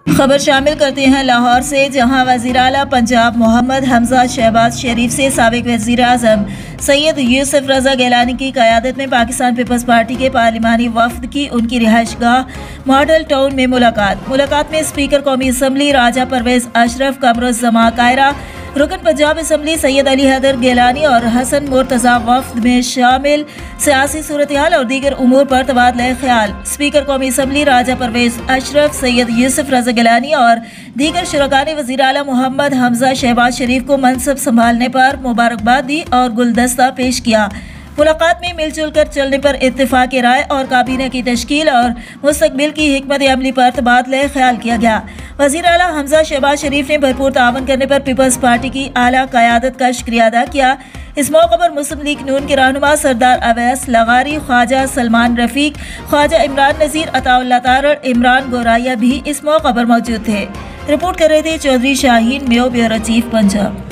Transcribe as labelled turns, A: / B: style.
A: खबर शामिल करते हैं लाहौर से, जहां वज़ीर आला पंजाब मोहम्मद हमजा शहबाज शरीफ से साबिक वज़ीर आज़म सैयद यूसुफ रज़ा गिलानी की क़यादत में पाकिस्तान पीपल्स पार्टी के पार्लिमानी वफ़द की उनकी रिहाइशगाह मॉडल टाउन में मुलाकात में स्पीकर कौमी असम्बली राजा परवेज़ अशरफ, कमरुज़्ज़मा कायरा, रुकन पंजाब असम्बली सैयद अली हैदर गिलानी और हसन मुर्तज़ा वफ़द में शामिल सियासी सूरत हाल और दीगर उमूर पर तबादला ख्याल। स्पीकर कौमी असम्बली राजा परवेज़ अशरफ, सैयद यूसुफ रज़ा गिलानी और दीगर शुरका ने वज़ीर आला मोहम्मद हमजा शहबाज शरीफ को मनसब संभालने पर मुबारकबाद दी और गुलदस्ता पेश किया। मुलाकात में मिलजुल कर चलने पर इत्तेफाक राय और काबीना की तश्कील और मुस्तकबिल की हिकमत अमली पर तबादला ख्याल किया गया। वज़ीर आला हमजा शहबाज शरीफ ने भरपूर तावन करने पर पीपल्स पार्टी की आला क़यादत का शुक्रिया अदा किया। इस मौके पर मुस्लिम लीग नून के रहनुमा सरदार अवैस लगारी, ख्वाजा सलमान रफ़ीक, ख्वाजा इमरान नज़ीर, अताउल्लाह तारड़, इमरान गोराया भी इस मौके पर मौजूद थे। रिपोर्ट कर रहे थे चौधरी शाहीन, म्यो ब्यूरो चीफ पंजाब।